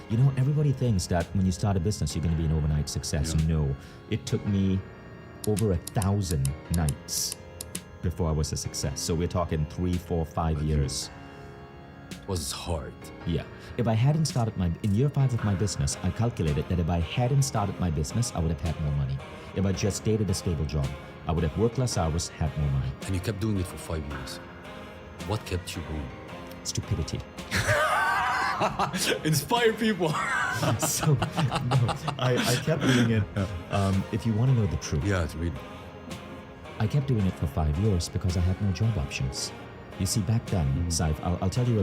You know, everybody thinks that when you start a business, you're going to be an overnight success. Yeah. No, it took me over 1,000 nights before I was a success. So we're talking 3, 4, 5 years. It was hard. Yeah. If I hadn't started in year 5 of my business, I calculated that if I hadn't started my business, I would have had more money. If I just stayed at a stable job, I would have worked less hours, had more money. And you kept doing it for 5 years. What kept you going? Stupidity. Inspire people. So, no, I kept doing it. If you want to know the truth, Yeah, it's really. I kept doing it for 5 years because I had no job options. You see, back then, Seif, I'll tell you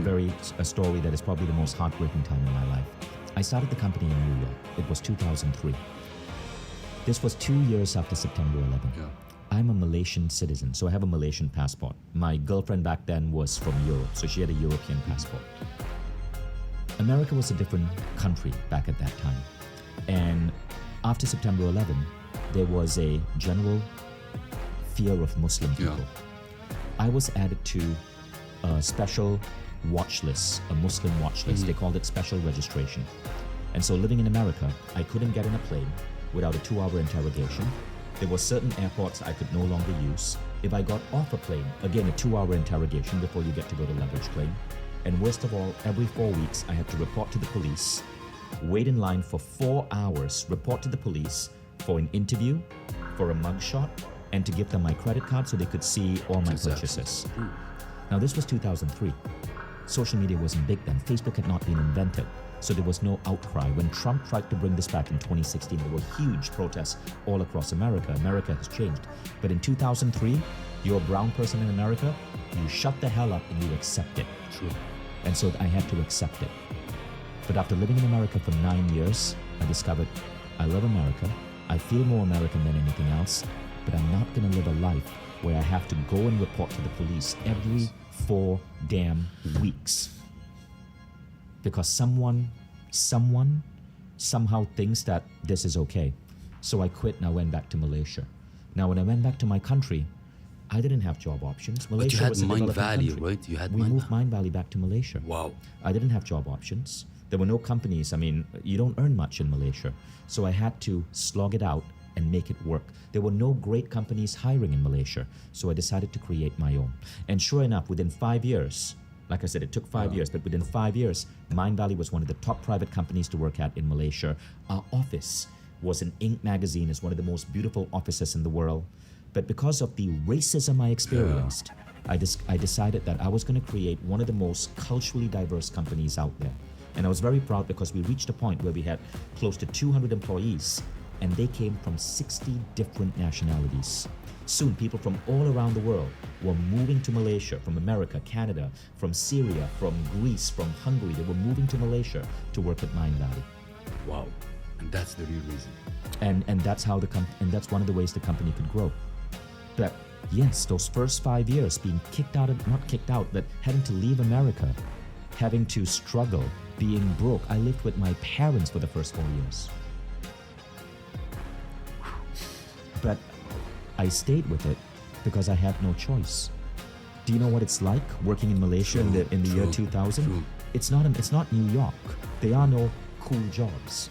a story that is probably the most heartbreaking time in my life. I started the company in New York. It was 2003. This was 2 years after September 11. Yeah. I'm a Malaysian citizen, so I have a Malaysian passport. My girlfriend back then was from Europe, so she had a European passport. America was a different country back at that time. And after September 11, there was a general fear of Muslim people. I was added to a special watch list, a Muslim watch list. They called it special registration. And so living in America, I couldn't get in a plane without a 2-hour interrogation. There were certain airports I could no longer use. If I got off a plane, again, a 2-hour interrogation before you get to go to luggage claim. And worst of all, every 4 weeks, I had to report to the police, wait in line for 4 hours, report to the police for an interview, for a mugshot, and to give them my credit card so they could see all my purchases. Now, this was 2003. Social media wasn't big then. Facebook had not been invented, so there was no outcry. When Trump tried to bring this back in 2016, there were huge protests all across America. America has changed. But in 2003, you're a brown person in America, you shut the hell up and you accept it. True. And so I had to accept it. But after living in America for 9 years, I discovered I love America. I feel more American than anything else, but I'm not going to live a life where I have to go and report to the police every 4 damn weeks. Because someone somehow thinks that this is okay. So I quit and I went back to Malaysia. Now, when I went back to my country, I didn't have job options. Malaysia But you had was a Mind developing Valley, country. right? You had We moved Mind Valley back to Malaysia. Wow. I didn't have job options. There were no companies. I mean, you don't earn much in Malaysia. So I had to slog it out and make it work. There were no great companies hiring in Malaysia. So I decided to create my own. And sure enough, within 5 years, like I said, it took 5 years, but within 5 years, Mind Valley was one of the top private companies to work at in Malaysia. Our office was in Inc. magazine, as one of the most beautiful offices in the world. But because of the racism I experienced, I decided that I was going to create one of the most culturally diverse companies out there. And I was very proud because we reached a point where we had close to 200 employees, and they came from 60 different nationalities. Soon, people from all around the world were moving to Malaysia, from America, Canada, from Syria, from Greece, from Hungary. They were moving to Malaysia to work at Mind Valley. Wow. And that's the real reason. And that's how and that's one of the ways the company could grow. But yes, those first 5 years being not kicked out, but having to leave America, having to struggle, being broke. I lived with my parents for the first 4 years. But I stayed with it because I had no choice. Do you know what it's like working in Malaysia in the year 2000? True. It's not New York. There are no cool jobs.